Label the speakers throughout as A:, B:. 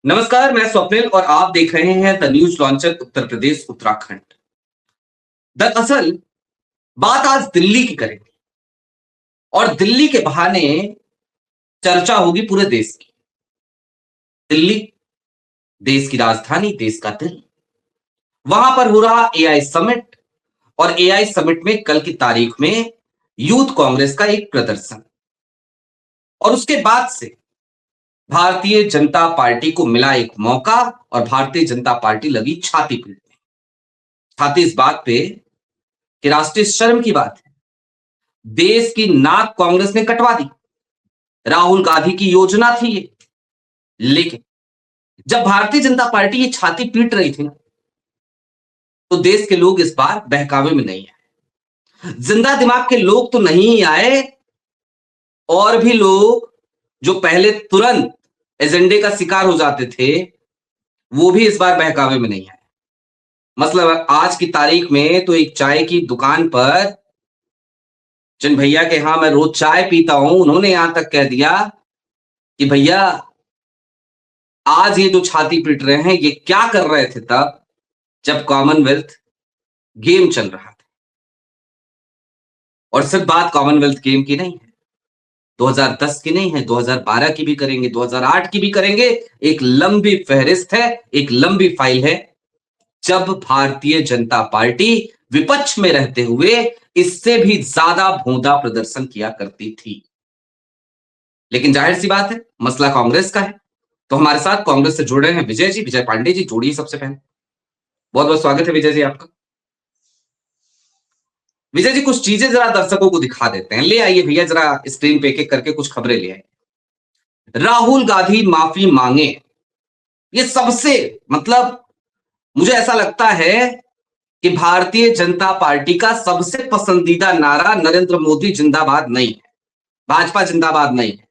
A: नमस्कार, मैं स्वप्निल और आप देख रहे हैं the news launcher Uttar Pradesh Uttarakhand. दरअसल बात आज दिल्ली की करेंगे और दिल्ली के बहाने चर्चा होगी पूरे देश की। दिल्ली देश की राजधानी, देश का दिल। वहां पर हो रहा एआई समिट और एआई समिट में कल की तारीख में यूथ कांग्रेस का एक प्रदर्शन और उसके बाद से भारतीय जनता पार्टी को मिला एक मौका और भारतीय जनता पार्टी लगी छाती पीटने। छाती इस बात पे कि राष्ट्रीय शर्म की बात है, देश की नाक कांग्रेस ने कटवा दी। राहुल गांधी की योजना थी ये, लेकिन जब भारतीय जनता पार्टी ये छाती पीट रही थी ना, तो देश के लोग इस बार बहकावे में नहीं आए। जिंदा दिमाग के लोग तो नहीं आए, और भी लोग जो पहले तुरंत एजेंडे का शिकार हो जाते थे, वो भी इस बार बहकावे में नहीं आए। मतलब आज की तारीख में तो एक चाय की दुकान पर जिन भैया के यहां मैं रोज चाय पीता हूं, उन्होंने यहां तक कह दिया कि भैया आज ये जो छाती पीट रहे हैं, ये क्या कर रहे थे तब जब कॉमनवेल्थ गेम चल रहा था। और सिर्फ बात कॉमनवेल्थ गेम की नहीं है, 2010 की नहीं है, 2012 की भी करेंगे, 2008 की भी करेंगे। एक लंबी फहरिस्त है, एक लंबी फाइल है, जब भारतीय जनता पार्टी विपक्ष में रहते हुए इससे भी ज्यादा भोंदा प्रदर्शन किया करती थी। लेकिन जाहिर सी बात है, मसला कांग्रेस का है। तो हमारे साथ कांग्रेस से जुड़ रहे हैं विजय जी, विजय पांडे जी। जोड़िए सबसे पहले। बहुत बहुत स्वागत है विजय जी आपका। विजय जी, कुछ चीजें जरा दर्शकों को दिखा देते हैं। ले आइए भैया, जरा स्क्रीन पे एक एक करके कुछ खबरें ले आइए। राहुल गांधी माफी मांगे, ये सबसे मतलब मुझे ऐसा लगता है कि भारतीय जनता पार्टी का सबसे पसंदीदा नारा नरेंद्र मोदी जिंदाबाद नहीं है, भाजपा जिंदाबाद नहीं है।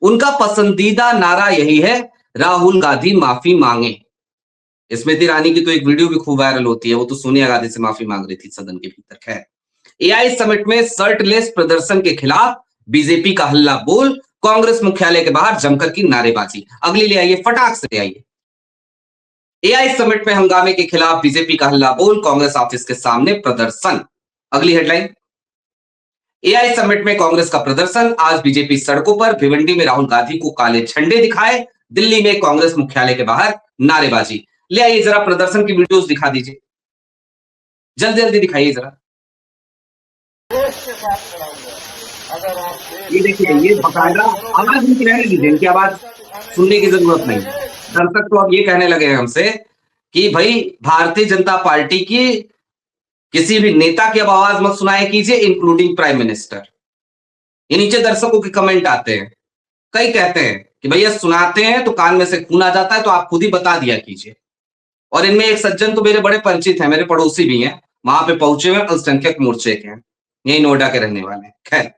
A: उनका पसंदीदा नारा यही है, राहुल गांधी माफी मांगे। स्मृति ईरानी की तो एक वीडियो भी खूब वायरल होती है, वो तो सोनिया गांधी से माफी मांग रही थी सदन के भीतर। खैर, एआई समिट में शर्टलेस प्रदर्शन के खिलाफ बीजेपी का हल्ला बोल, कांग्रेस मुख्यालय के बाहर जमकर की नारेबाजी। अगली ले आइए, फटाक से ले आइए। एआई समिट में हंगामे के खिलाफ बीजेपी का हल्ला बोल, कांग्रेस ऑफिस के सामने प्रदर्शन। अगली हेडलाइन, एआई समिट में कांग्रेस का प्रदर्शन। आज बीजेपी सड़कों पर, भिवंडी में राहुल गांधी को काले झंडे दिखाए, दिल्ली में कांग्रेस मुख्यालय के बाहर नारेबाजी। ले आइए, जरा प्रदर्शन की वीडियोस दिखा दीजिए, जल्दी जल्दी दिखाइए जरा। ये देखिए, ये बकायदा आवाज उनकी रहने दीजिए, इनकी आवाज सुनने की जरूरत नहीं है। दर्शक तो अब ये कहने लगे हैं हमसे कि भाई भारतीय जनता पार्टी की किसी भी नेता की अब आवाज मत सुनाया कीजिए, इंक्लूडिंग प्राइम मिनिस्टर। ये नीचे दर्शकों के कमेंट आते हैं, कई कहते हैं कि भैया सुनाते हैं तो कान में से खून आ जाता है, तो आप खुद ही बता दिया कीजिए। और इनमें एक सज्जन तो मेरे बड़े परिचित हैं, मेरे पड़ोसी भी हैं, वहां पे पहुंचे हुए अल्पसंख्यक मोर्चे के हैं, यही नोएडा के रहने वाले हैं। खैर,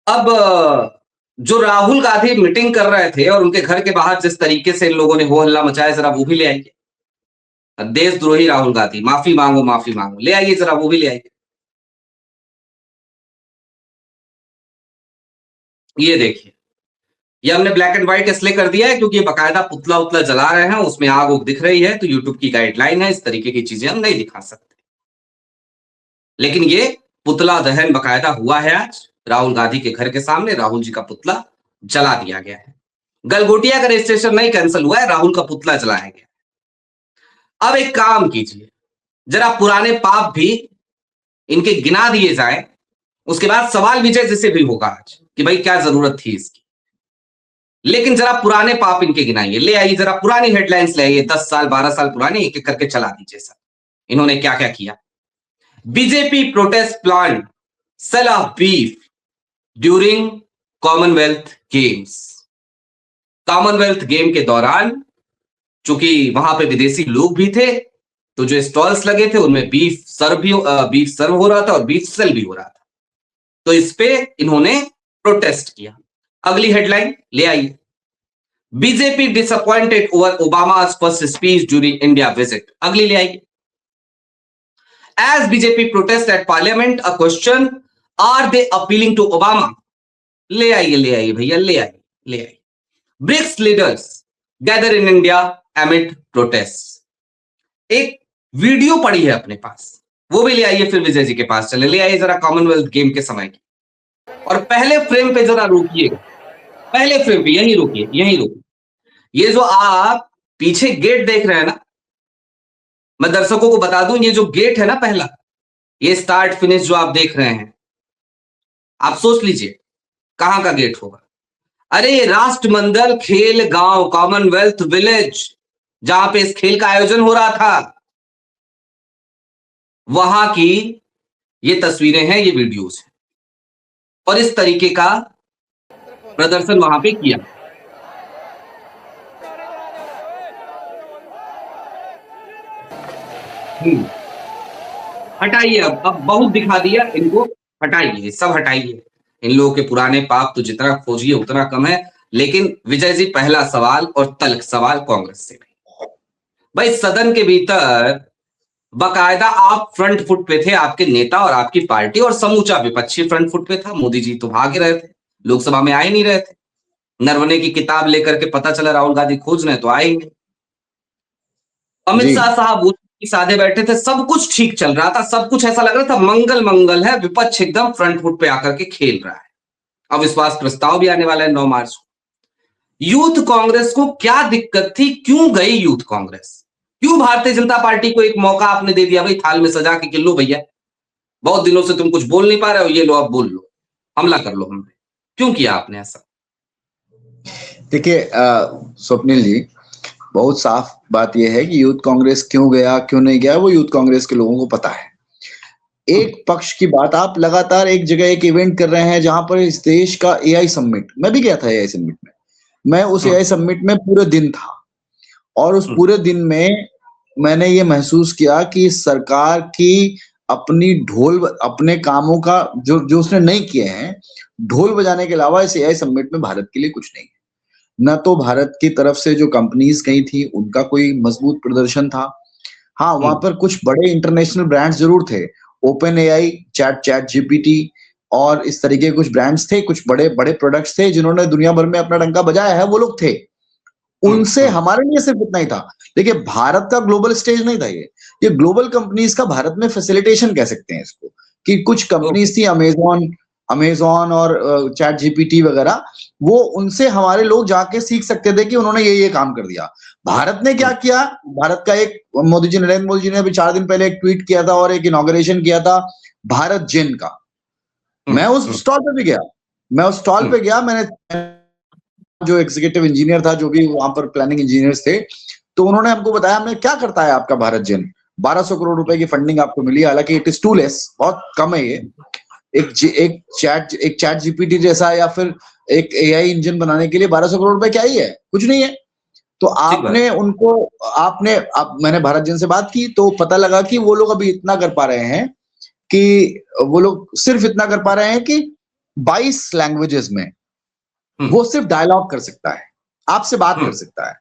A: अब जो राहुल गांधी मीटिंग कर रहे थे और उनके घर के बाहर जिस तरीके से इन लोगों ने हो हल्ला मचाया, जरा वो भी ले आइए। देशद्रोही राहुल गांधी, माफी मांगो माफी मांगो, ले आइए जरा, वो भी ले आइए। ये देखिए, ये हमने ब्लैक एंड व्हाइट इसलिए कर दिया है क्योंकि ये बकायदा पुतला उतला जला रहे हैं, उसमें आग उग दिख रही है, तो यूट्यूब की गाइडलाइन है, इस तरीके की चीजें हम नहीं दिखा सकते। लेकिन ये पुतला दहन बकायदा हुआ है आज राहुल गांधी के घर के सामने। राहुल जी का पुतला जला दिया गया है। गलगोटिया का रजिस्ट्रेशन नहीं कैंसिल हुआ है, राहुल का पुतला जलाया गया। अब एक काम कीजिए, जरा पुराने पाप भी इनके गिना दिए जाए, उसके बाद सवाल विजय जैसे भी होगा आज कि भाई क्या जरूरत थी इसकी। लेकिन जरा पुराने पाप इनके गिनाइए। ले आइए जरा पुरानी हेडलाइंस ले आइए, 10 साल 12 साल पुरानी, एक एक करके चला दीजिए सर, इन्होंने क्या क्या किया। BJP protest plan sale of beef during Commonwealth games. Commonwealth game के दौरान चूंकि वहां पे विदेशी लोग भी थे, तो जो स्टॉल्स लगे थे उनमें बीफ सर्व हो रहा था और बीफ सेल भी हो रहा था, तो इस पे इन्होंने प्रोटेस्ट किया। अगली हेडलाइन ले आइए, BJP disappointed over Obama's first speech during India visit. अगली ले आइए, as BJP protest at parliament a question, are they appealing to Obama. ले आइए भैया, ले आइए। BRICS leaders gather in India amid protest. एक वीडियो पड़ी है अपने पास, वो भी ले आइए, फिर विजय जी के पास चले, ले आइए जरा कॉमनवेल्थ गेम के समय की। और पहले फ्रेम पे जरा रोकिएगा, पहले फ्रेम पे यहीं रोकिए, यहीं रोकिए। ये जो आप पीछे गेट देख रहे हैं ना, मैं दर्शकों को बता दूं, ये जो गेट है ना पहला, ये स्टार्ट फिनिश जो आप देख रहे हैं, आप सोच लीजिए कहां का गेट होगा। अरे ये राष्ट्रमंडल खेल गांव, कॉमनवेल्थ विलेज, जहां पे इस खेल का आयोजन हो रहा था, वहां की ये तस्वीरें हैं, ये वीडियोस हैं, और इस तरीके का प्रदर्शन वहां पे किया। हटाइए, अब बहुत दिखा दिया इनको, हटाइए, सब हटाइए। इन लोगों के पुराने पाप तो जितना खोजिए उतना कम है। लेकिन विजय जी, पहला सवाल और तल्ख सवाल कांग्रेस से भी। भाई सदन के भीतर बाकायदा आप फ्रंट फुट पे थे, आपके नेता और आपकी पार्टी और समूचा विपक्षी फ्रंट फुट पे था। मोदी जी तो भाग रहे थे, लोकसभा में आ ही नहीं रहे थे। नरवणे की किताब लेकर के पता चला राहुल गांधी खोज रहे तो आएंगे। अमित शाह साहब वो साधे बैठे थे, सब कुछ ठीक चल रहा था, सब कुछ ऐसा लग रहा था मंगल मंगल है, विपक्ष एकदम फ्रंट फुट पे आकर के खेल रहा है। अविश्वास प्रस्ताव भी आने वाला है 9 मार्च को। यूथ कांग्रेस को क्या दिक्कत थी, क्यों गई यूथ कांग्रेस? क्यों भारतीय जनता पार्टी को एक मौका आपने दे दिया भाई, थाल में सजा के लो भैया, बहुत दिनों से तुम कुछ बोल नहीं पा रहे हो, ये लो अब बोल लो, हमला कर लो हम पे। क्यों किया आपने ऐसा?
B: देखिए स्वप्निल जी, बहुत साफ बात यह है कि यूथ कांग्रेस क्यों गया क्यों नहीं गया वो यूथ कांग्रेस के लोगों को पता है। एक पक्ष की बात, आप लगातार एक जगह एक इवेंट कर रहे हैं जहां पर इस देश का एआई समिट, मैं भी गया था एआई समिट में, मैं उस एआई समिट में पूरे दिन था, और उस पूरे दिन में मैंने ये महसूस किया कि सरकार की अपनी ढोल, अपने कामों का जो जो उसने नहीं किए हैं, ढोल बजाने के अलावा इस एआई समिट में भारत के लिए कुछ नहीं है। न तो भारत की तरफ से जो कंपनीज गई थी उनका कोई मजबूत प्रदर्शन था। हाँ, वहां पर कुछ बड़े इंटरनेशनल ब्रांड्स जरूर थे, ओपन एआई, चैट जीपीटी और इस तरीके के कुछ ब्रांड्स थे, कुछ बड़े बड़े प्रोडक्ट्स थे जिन्होंने दुनिया भर में अपना डंका बजाया है, वो लोग थे। उनसे हमारे लिए सिर्फ इतना ही था। देखिए, भारत का ग्लोबल स्टेज नहीं था ये ग्लोबल कंपनीज का भारत में फैसिलिटेशन कह सकते हैं इसको, कि कुछ कंपनीज थी अमेजॉन और चैट जीपीटी वगैरह, वो उनसे हमारे लोग जाके सीख सकते थे कि उन्होंने ये काम कर दिया। भारत ने क्या किया? भारत का एक नरेंद्र मोदी जी ने अभी 4 दिन पहले एक ट्वीट किया था और एक इनॉग्रेशन किया था भारत जिन का। मैं उस स्टॉल पे भी गया, मैंने जो एग्जीक्यूटिव इंजीनियर था, जो भी वहां पर प्लानिंग इंजीनियर्स थे, तो उन्होंने हमको बताया हमने क्या करता है आपका भारत जिन, 1200 करोड़ रुपए की फंडिंग आपको मिली, हालांकि इट इज टू लेस, बहुत कम है ये। एक चैट जीपीटी जैसा या फिर एक एआई इंजन बनाने के लिए 1200 करोड़ रुपए क्या ही है, कुछ नहीं है। तो मैंने भारत जिन से बात की तो पता लगा कि वो लोग अभी इतना कर पा रहे हैं कि वो लोग सिर्फ इतना कर पा रहे हैं कि 22 लैंग्वेजेस में वो सिर्फ डायलॉग कर सकता है, आपसे बात कर सकता है।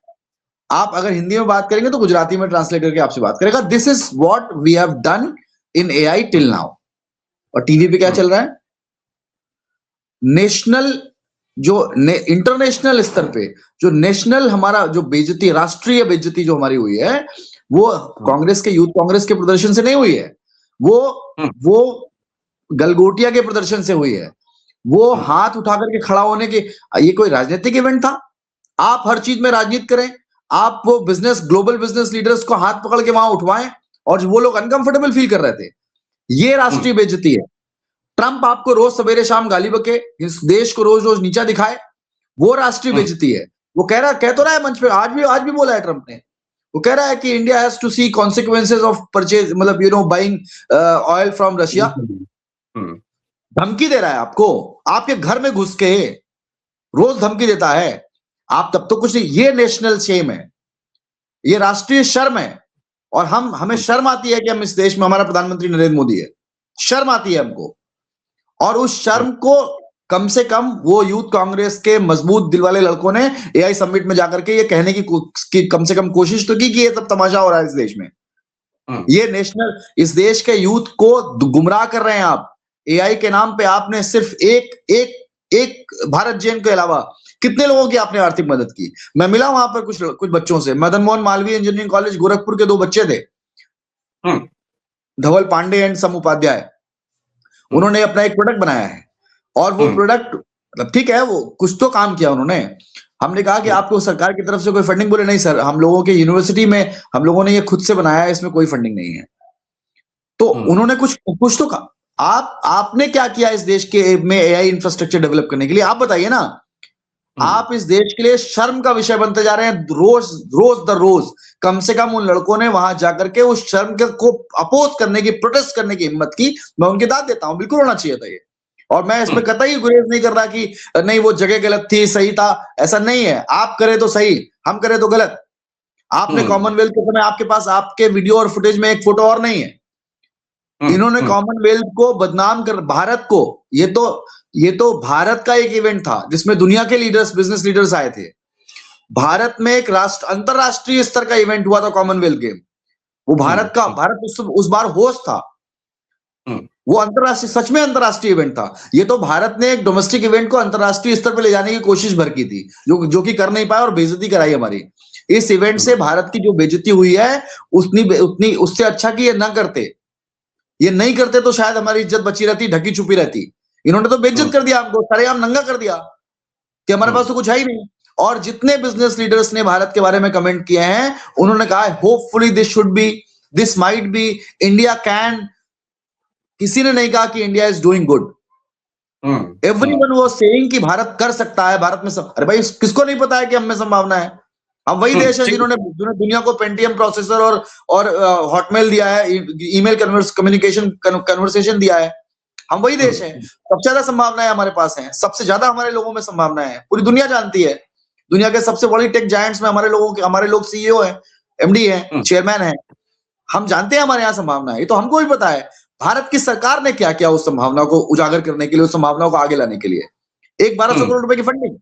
B: आप अगर हिंदी में बात करेंगे तो गुजराती में ट्रांसलेट करके आपसे बात करेगा। This is what we have done in AI till now. और टीवी पे क्या चल रहा है? नेशनल इंटरनेशनल स्तर पे जो नेशनल हमारा जो बेइज्जती, राष्ट्रीय बेइज्जती जो हमारी हुई है, वो कांग्रेस के, यूथ कांग्रेस के प्रदर्शन से नहीं हुई है, वो गलगोटिया के प्रदर्शन से हुई है। वो हाथ उठा करके खड़ा होने के, ये कोई राजनीतिक इवेंट था? आप हर चीज में राजनीति करें, आप वो ग्लोबल बिजनेस लीडर्स को हाथ पकड़ के वहां उठवाएं, और वो लोग अनकंफर्टेबल फील कर रहे थे। ये राष्ट्रीय बेइज्जती है। ट्रंप आपको रोज सवेरे शाम गाली बके, इस देश को रोज रोज नीचा दिखाए, वो राष्ट्रीय बेइज्जती है। वो कह तो रहा है मंच पे, आज भी बोला है ट्रंप ने, वो कह रहा है कि India has to see consequences of purchase, मतलब बाइंग ऑयल फ्रॉम रशिया। धमकी दे रहा है आपको, आपके घर में घुस के रोज धमकी देता है। आप तब तो कुछ नहीं, ये नेशनल शेम है, ये राष्ट्रीय शर्म है। और हमें शर्म आती है कि हम इस देश में, हमारा प्रधानमंत्री नरेंद्र मोदी है, शर्म आती है हमको। और उस शर्म को कम से कम वो यूथ कांग्रेस के मजबूत दिल वाले लड़कों ने एआई समिट में जाकर के ये कहने की कम से कम कोशिश तो की कि ये सब तमाशा हो रहा है इस देश में। इस देश के यूथ को गुमराह कर रहे हैं आप। एआई के नाम पे आपने सिर्फ एक भारत जिन के अलावा कितने लोगों की आपने आर्थिक मदद की? मैं मिला वहां पर कुछ बच्चों से। मदन मोहन मालवीय इंजीनियरिंग कॉलेज गोरखपुर के 2 बच्चे थे,
A: हम्म,
B: धवल पांडे एंड सम उपाध्याय। उन्होंने अपना एक प्रोडक्ट बनाया है और वो प्रोडक्ट मतलब ठीक है, वो कुछ तो काम किया उन्होंने। हमने कहा कि आपको सरकार की तरफ से कोई फंडिंग? बोले नहीं सर, हम लोगों के यूनिवर्सिटी में हम लोगों ने ये खुद से बनाया है, इसमें कोई फंडिंग नहीं है। तो उन्होंने कुछ कुछ तो आपने क्या किया इस देश के में एआई इंफ्रास्ट्रक्चर डेवलप करने के लिए? आप बताइए ना। आप इस देश के लिए शर्म का विषय बनते जा रहे हैं, रोज रोज द रोज। कम से कम उन लड़कों ने वहां जाकर के उस शर्म को अपोज करने की, प्रोटेस्ट करने की हिम्मत की। मैं उनकी दाद देता हूं, बिल्कुल होना चाहिए था ये। और मैं इसमें कतई गुरेज नहीं कर रहा कि नहीं वो जगह गलत थी, सही था, ऐसा नहीं है। आप करे तो सही, हम करे तो गलत। आपने कॉमनवेल्थ के समय आपके पास आपके वीडियो और फुटेज में एक फोटो और नहीं है। इन्होंने कॉमनवेल्थ को बदनाम कर, भारत को, ये तो भारत का एक इवेंट था जिसमें दुनिया के लीडर्स, बिजनेस लीडर्स आए थे। भारत में एक अंतरराष्ट्रीय स्तर का इवेंट हुआ था कॉमनवेल्थ गेम। वो भारत उस बार होस्ट था। वो अंतरराष्ट्रीय, सच में अंतरराष्ट्रीय इवेंट था। ये तो भारत ने एक डोमेस्टिक इवेंट को अंतरराष्ट्रीय स्तर पर ले जाने की कोशिश भर की थी, जो कि कर नहीं पाया और बेइज्जती कराई हमारी। इस इवेंट से भारत की जो बेइज्जती हुई है, उतनी उससे अच्छा कि ये ना करते। ये नहीं करते तो शायद हमारी इज्जत बची रहती, ढकी छुपी रहती। इन्होंने तो बेइज्जत कर दिया हमको, सरेआम नंगा कर दिया कि हमारे पास तो कुछ है ही नहीं। और जितने बिजनेस लीडर्स ने भारत के बारे में कमेंट किए हैं, उन्होंने कहा है hopefully this should be, this might be, India can. किसी ने नहीं कहा कि India is doing good. Everyone was saying कि भारत कर सकता है, भारत में सब। अरे भाई, किसको नहीं पता है कि हम में संभावना है? हम वही देश है जिन्होंने दुनिया को पेंटियम प्रोसेसर और हॉटमेल दिया है, ईमेल कम्युनिकेशन कन्वर्सेशन दिया है। हम वही देश है। सबसे ज्यादा संभावनाएं हमारे पास हैं, सबसे ज्यादा हमारे लोगों में संभावनाएं हैं। पूरी दुनिया जानती है। दुनिया के सबसे बड़ी टेक जायंट्स में हमारे लोग सीईओ हैं, एमडी हैं, चेयरमैन हैं। हम जानते हैं हमारे यहाँ संभावना है, ये तो हमको भी पता है। भारत की सरकार ने क्या किया उस संभावना को उजागर करने के लिए, उस संभावना को आगे लाने के लिए? 1200 करोड़ रुपए की फंडिंग।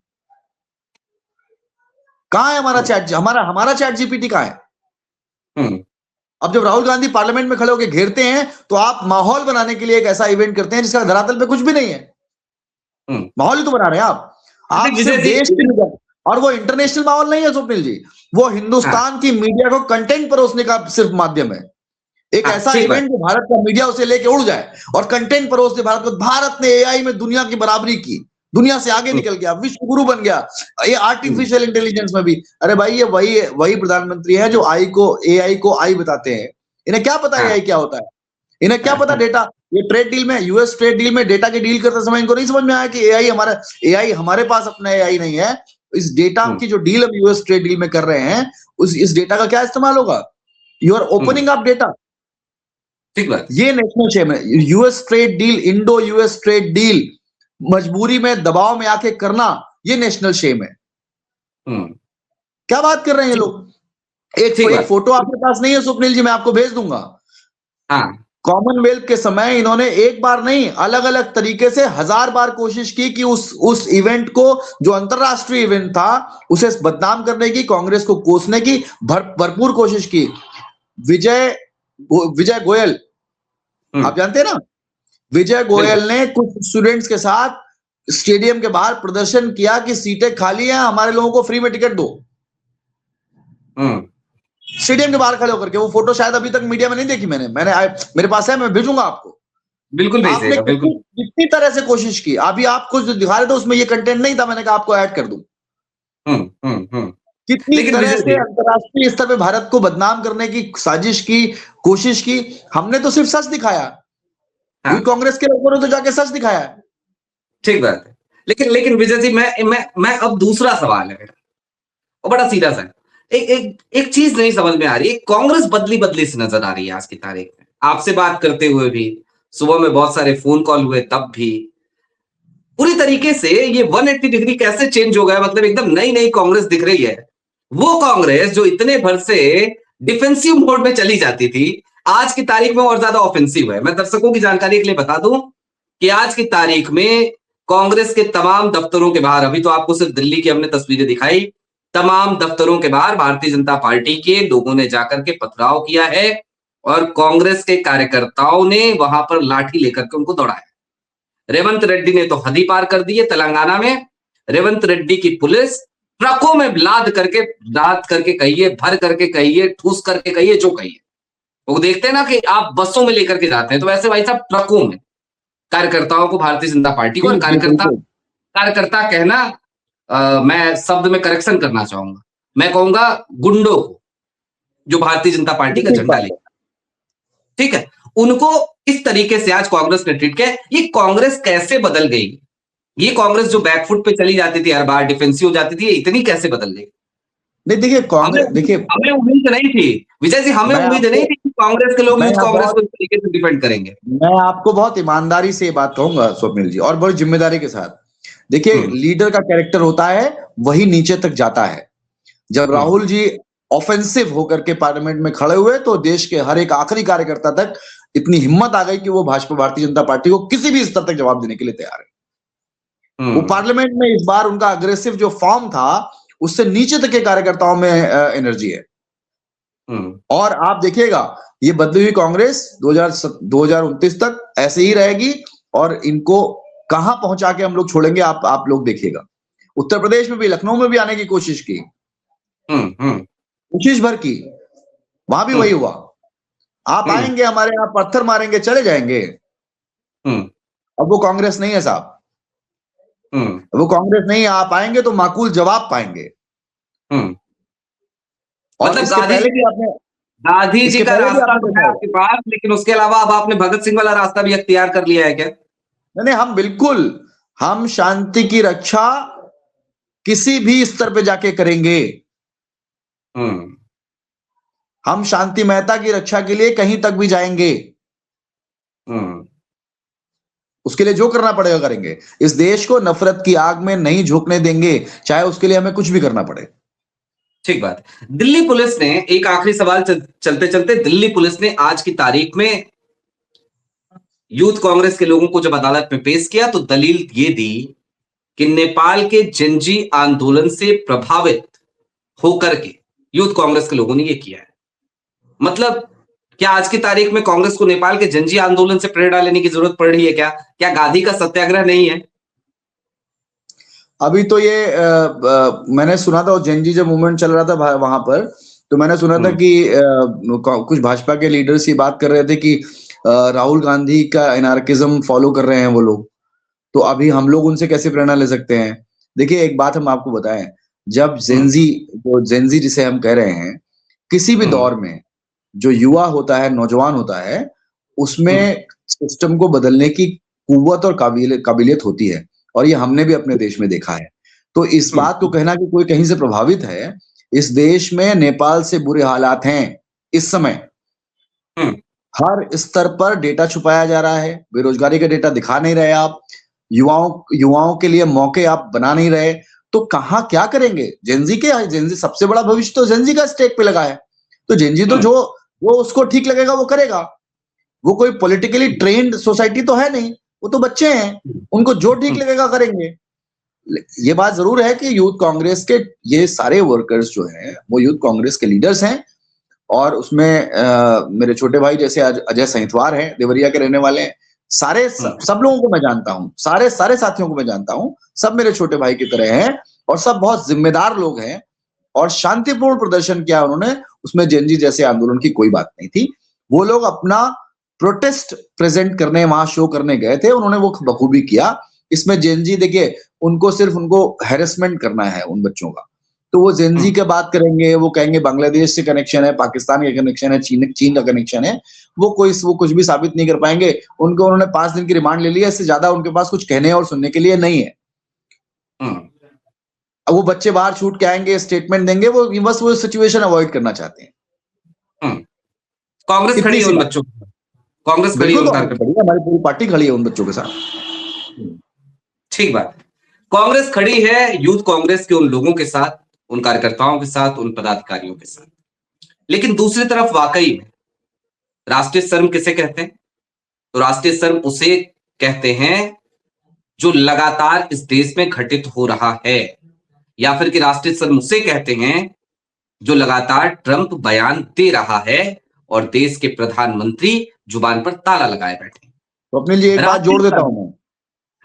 B: कहाँ है हमारा चैट जीपीटी कहाँ है? अब जब राहुल गांधी पार्लियामेंट में खड़े होकर घेरते हैं, तो आप माहौल बनाने के लिए एक ऐसा इवेंट करते हैं जिसका धरातल पे कुछ भी नहीं है। माहौल ही तो बना रहे हैं आप सिर्फ देश के, और वो इंटरनेशनल माहौल नहीं है स्वप्निल जी। वो हिंदुस्तान की मीडिया को कंटेंट परोसने का सिर्फ माध्यम है। एक ऐसा इवेंट जो भारत का मीडिया उसे लेके उड़ जाए और कंटेंट परोस दे भारत को। भारत ने एआई में दुनिया की बराबरी की, दुनिया से आगे निकल गया, विश्व गुरु बन गया। ये आर्टिफिशियल इंटेलिजेंस में भी, अरे भाई ये वही प्रधानमंत्री है जो एआई को आई बताते हैं। इन्हें क्या पता एआई क्या होता है? इन्हें क्या पता डेटा? ये ट्रेड डील में, यूएस ट्रेड डील में डेटा की डील करते समय इनको नहीं समझ में आया कि एआई हमारे पास अपना एआई नहीं है। इस डेटा की जो डील हम यूएस ट्रेड डील में कर रहे हैं, इस डेटा का क्या इस्तेमाल होगा? You are opening up data. ये नेशनल शेम है। US trade deal, Indo US trade deal मजबूरी में, दबाव में आके करना, ये नेशनल शेम है। क्या बात कर रहे हैं ये लोग? एक फोटो आपके पास नहीं है स्वप्निल जी, मैं आपको भेज दूंगा। कॉमनवेल्थ के समय इन्होंने एक बार नहीं, अलग अलग तरीके से 1000 बार कोशिश की कि उस इवेंट को, जो अंतरराष्ट्रीय इवेंट था, उसे बदनाम करने की, कांग्रेस को कोसने की भरपूर कोशिश की। विजय गोयल, आप जानते हैं ना, विजय गोयल ने कुछ स्टूडेंट्स के साथ स्टेडियम के बाहर प्रदर्शन किया कि सीटें खाली हैं, हमारे लोगों को फ्री में टिकट दो। स्टेडियम के बाहर खड़े होकर के। वो फोटो शायद अभी तक मीडिया में नहीं देखी मैंने मेरे पास है, मैं भेजूंगा आपको। बिल्कुल भेजिएगा, बिल्कुल। कितनी तरह से कोशिश की। अभी आप कुछ दिखा रहे थे, उसमें ये कंटेंट नहीं था, मैंने कहा आपको ऐड कर दूं। कितनी तरह से अंतरराष्ट्रीय स्तर पे भारत को बदनाम करने की साजिश की, कोशिश की। हमने तो सिर्फ सच दिखाया। कांग्रेस के लोगों ने तो जाके सच दिखाया।
A: ठीक बात है। लेकिन विजय जी, मैं अब दूसरा सवाल है मेरा, और बड़ा सीधा सा। एक चीज नहीं समझ में आ रही है। कांग्रेस बदली से नजर आ रही है आज की तारीख में। आपसे बात करते हुए भी, सुबह में बहुत सारे फोन कॉल हुए तब भी, पूरी तरीके से ये 180 डिग्री कैसे चेंज हो गया? मतलब एकदम नई कांग्रेस दिख रही है। वो कांग्रेस जो इतने भर से डिफेंसिव मोड में चली जाती थी, आज की तारीख में और ज्यादा ऑफेंसिव है। मैं दर्शकों की जानकारी के लिए बता दूं कि आज की तारीख में कांग्रेस के तमाम दफ्तरों के बाहर, अभी तो आपको सिर्फ दिल्ली की हमने तस्वीरें दिखाई, तमाम दफ्तरों के बाहर भारतीय जनता पार्टी के लोगों ने जाकर के पथराव किया है और कांग्रेस के कार्यकर्ताओं ने वहां पर लाठी लेकर के उनको दौड़ाया। रेवंत रेड्डी ने तो हद ही पार कर दी है तेलंगाना में। रेवंत रेड्डी की पुलिस ट्रकों में लाद करके कहिए, भर करके कहिए, ठूस करके कहिए, जो कहिए, वो देखते हैं ना कि आप बसों में लेकर के जाते हैं, तो वैसे भाई साहब ट्रकों में कार्यकर्ताओं को, भारतीय जनता पार्टी को, और
B: जी जी बिल्कुल।
A: कार्यकर्ता कहना मैं शब्द में करेक्शन करना चाहूंगा, मैं कहूंगा गुंडों को, जो भारतीय जनता पार्टी का
B: ठीक
A: झंडा
B: बात
A: ले,
B: है।
A: ठीक है, उनको इस तरीके से आज कांग्रेस ने ट्रीट किया। ये कांग्रेस कैसे बदल गई? ये कांग्रेस जो बैकफुट पे चली जाती थी, हर बार डिफेंसिव हो जाती थी, ये इतनी कैसे बदल गई?
B: नहीं देखिए,
A: हमें
B: कांग्रेस देखिए,
A: हमें उम्मीद नहीं थी विजय जी, हमें
B: मैं
A: उम्मीद नहीं
B: आपको
A: थी कि कांग्रेस के लोग
B: मैं
A: यूथ
B: यहाँ
A: कांग्रेस को
B: बहुत
A: इस तरीके से डिफेंड करेंगे।
B: मैं आपको बहुत ईमानदारी से ये बात कहूंगा स्वप्निल जी, और बड़ी जिम्मेदारी के साथ। देखिए,
A: हम्म
B: लीडर का कैरेक्टर होता है, वही नीचे तक जाता है। जब
A: हम्म
B: राहुल जी ऑफेंसिव होकर के पार्लियामेंट में खड़े हुए, तो देश के हर एक आखिरी कार्यकर्ता तक इतनी हिम्मत आ गई कि वो भाजपा, भारतीय जनता पार्टी को किसी भी स्तर तक जवाब देने के लिए तैयार है। वो
A: हम्म
B: पार्लियामेंट में इस बार उनका अग्रेसिव जो फॉर्म था, उससे नीचे तक के कार्यकर्ताओं में एनर्जी है।
A: हम्म
B: और आप देखिएगा, ये बदली हुई कांग्रेस 2029 तक ऐसे ही रहेगी, और इनको कहां पहुंचा के हम लोग छोड़ेंगे, आप लोग देखिएगा। उत्तर प्रदेश में भी, लखनऊ में भी आने की कोशिश की,
A: हम्म
B: कोशिश भर की, वहां भी वही
A: हम्म
B: हुआ। आप
A: हम्म
B: आएंगे हमारे यहाँ, पत्थर मारेंगे, चले जाएंगे।
A: हम्म
B: अब वो कांग्रेस नहीं है साहब,
A: हम्म
B: वो कांग्रेस नहीं है। आप आएंगे तो माकूल जवाब पाएंगे।
A: हम्म
B: और
A: मतलब गांधी जी
B: इसके
A: का
B: पहले भी
A: रास्ता
B: आपने
A: तो
B: देखा
A: है
B: होगा।
A: आपके पास, लेकिन उसके अलावा अब आपने भगत सिंह वाला रास्ता भी अख्तियार कर लिया है क्या?
B: नहीं नहीं, हम शांति की रक्षा किसी भी स्तर पे जाके करेंगे।
A: हम्म
B: हम शांति मेहता की रक्षा के लिए कहीं तक भी जाएंगे।
A: हम्म
B: उसके लिए जो करना पड़ेगा करेंगे। इस देश को नफरत की आग में नहीं झोंकने देंगे, चाहे उसके लिए हमें कुछ भी करना पड़े।
A: ठीक बात है। दिल्ली पुलिस ने, एक आखिरी सवाल चलते चलते, दिल्ली पुलिस ने आज की तारीख में यूथ कांग्रेस के लोगों को जब अदालत में पेश किया, तो दलील ये दी कि नेपाल के जेनजी आंदोलन से प्रभावित होकर के यूथ कांग्रेस के लोगों ने ये किया है। मतलब क्या आज की तारीख में कांग्रेस को नेपाल के जेनजी आंदोलन से प्रेरणा लेने की जरूरत पड़ रही है क्या? क्या गांधी का सत्याग्रह नहीं है?
B: अभी तो ये मैंने सुना था, जेनजी जब मूवमेंट चल रहा था वहां पर, तो मैंने सुना था
A: हम्म
B: कि कुछ भाजपा के लीडर्स ये बात कर रहे थे कि राहुल गांधी का एनार्किज्म फॉलो कर रहे हैं वो लोग, तो अभी हम लोग उनसे कैसे प्रेरणा ले सकते हैं। देखिए, एक बात हम आपको बताएं, जब
A: हम्म
B: जेंजी जिसे हम कह रहे हैं, किसी भी
A: हम्म
B: दौर में जो युवा होता है, नौजवान होता है,
A: हम्म
B: उसमें सिस्टम को बदलने की कुव्वत और काबिलियत होती है, और ये हमने भी अपने देश में देखा है। तो इस बात को
A: हम्म
B: कहना कि कोई कहीं से प्रभावित है, इस देश में नेपाल से बुरे हालात हैं इस समय।
A: हम्म
B: हर स्तर पर डेटा छुपाया जा रहा है, बेरोजगारी का डेटा दिखा नहीं रहे आप, युवाओं के लिए मौके आप बना नहीं रहे, तो कहाँ क्या करेंगे? जेंजी सबसे बड़ा भविष्य तो जेंजी का स्टेक पे लगा है। तो जेंजी तो
A: हम्म
B: जो उसको ठीक लगेगा वो करेगा। वो कोई पॉलिटिकली ट्रेन्ड सोसाइटी तो है नहीं, वो तो बच्चे हैं, उनको जो ठीक लगेगा करेंगे। ये बात जरूर है कि यूथ कांग्रेस के ये सारे वर्कर्स जो हैं, वो यूथ कांग्रेस के लीडर्स हैं, और उसमें मेरे छोटे भाई जैसे अजय सहितवार हैं, देवरिया के रहने वाले हैं। सब लोगों को मैं जानता हूं, सारे साथियों को मैं जानता हूं, सब मेरे छोटे भाई की तरह हैं, और सब बहुत जिम्मेदार लोग हैं, और शांतिपूर्ण प्रदर्शन किया उन्होंने। उसमें जेनजी जैसे आंदोलन की कोई बात नहीं थी। वो लोग अपना प्रोटेस्ट प्रेजेंट करने, वहां शो करने गए थे, उन्होंने वो बखूबी किया। इसमें जेनजी देखिए, उनको हैरेसमेंट करना है उन बच्चों का, तो वो जेनजी की बात करेंगे, वो कहेंगे बांग्लादेश से कनेक्शन है, पाकिस्तान का कनेक्शन है, चीन का कनेक्शन है। वो कुछ भी साबित नहीं कर पाएंगे। उन्होंने 5 दिन की रिमांड ले लिया, इससे ज्यादा उनके पास कुछ कहने और सुनने के लिए नहीं है। अब वो बच्चे बाहर छूट के आएंगे, स्टेटमेंट देंगे, वो बस वो सिचुएशन अवॉइड करना चाहते हैं।
A: कांग्रेस खड़ी
B: इतनी
A: है
B: सी
A: उन
B: बात।
A: बच्चों के साथ, कांग्रेस खड़ी है
B: बिल्कुल
A: उन
B: कांग्रेस खड़ी है, हमारी पूरी पार्टी खड़ी है उन बच्चों के साथ।
A: ठीक बात है। कांग्रेस खड़ी है यूथ कांग्रेस के उन लोगों के साथ, उन कार्यकर्ताओं के साथ, उन पदाधिकारियों के साथ। लेकिन दूसरी तरफ वाकई में राष्ट्रीय शर्म किसे कहते हैं? तो राष्ट्रीय शर्म उसे कहते हैं जो लगातार इस देश में घटित हो रहा है, या फिर कि राष्ट्रीय शर्म उसे कहते हैं जो लगातार ट्रंप बयान दे रहा है और देश के प्रधानमंत्री जुबान पर ताला लगाए बैठे।
B: तो अपने लिए एक बात
A: राष्ट्रीय
B: जोड़ देता
A: शर्म,
B: हूं मैं।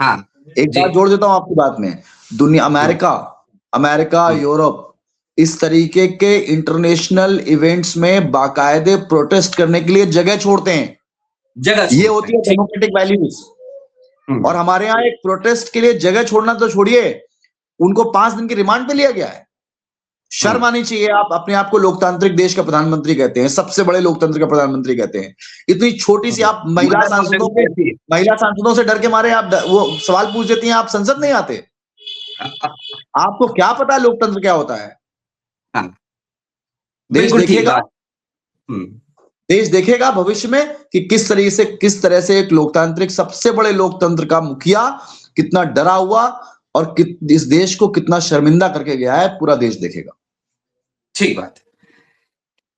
A: हाँ,
B: एक
A: जी।
B: बात जोड़ देता हूं आपकी बात में, दुनिया अमेरिका, यूरोप इस तरीके के इंटरनेशनल इवेंट्स में बाकायदे प्रोटेस्ट करने के लिए जगह छोड़ते हैं।
A: जगह
B: ये
A: छोड़ते
B: होती
A: हैं,
B: है
A: ठीक।
B: Democratic values.
A: हम्म,
B: और हमारे यहाँ एक प्रोटेस्ट के लिए जगह छोड़ना तो छोड़िए, उनको 5 दिन की रिमांड पे लिया गया है। शर्म आनी चाहिए। आप अपने आप को लोकतांत्रिक देश का प्रधानमंत्री कहते हैं, सबसे बड़े लोकतंत्र का प्रधानमंत्री कहते हैं। इतनी छोटी सी आप महिला सांसदों से डर के मारे आप वो सवाल पूछ देती हैं, आप संसद नहीं आते। आपको क्या पता है लोकतंत्र क्या होता है?
A: हाँ,
B: देश
A: बिल्कुल ठीक
B: देखेगा,
A: बात। हम्म,
B: देश देखेगा भविष्य में कि किस तरह से एक लोकतांत्रिक सबसे बड़े लोकतंत्र का मुखिया कितना डरा हुआ और इस देश को कितना शर्मिंदा करके गया है, पूरा देश देखेगा।
A: ठीक बात है।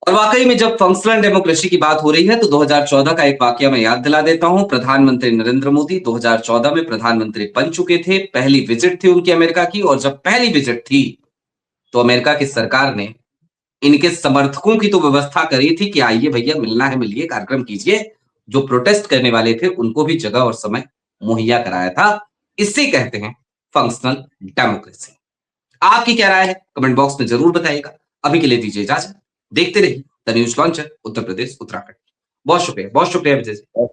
A: और वाकई में जब फंक्शनल डेमोक्रेसी की बात हो रही है तो 2014 का एक वाकया मैं याद दिला देता हूं। प्रधानमंत्री नरेंद्र मोदी 2014 में प्रधानमंत्री बन चुके थे। पहली विजिट थी उनकी अमेरिका की, और जब पहली विजिट थी तो अमेरिका की सरकार ने इनके समर्थकों की तो व्यवस्था करी थी कि आइए भैया, मिलना है मिलिए, कार्यक्रम कीजिए। जो प्रोटेस्ट करने वाले थे उनको भी जगह और समय मुहैया कराया था। इसे कहते हैं फंक्शनल डेमोक्रेसी। आपकी क्या राय है कमेंट बॉक्स में जरूर बताइएगा। अभी के लिए दीजिए इजाजत। देखते रहिए the news launcher Uttar Pradesh Uttarakhand. बहुत शुक्रिया विजय जी।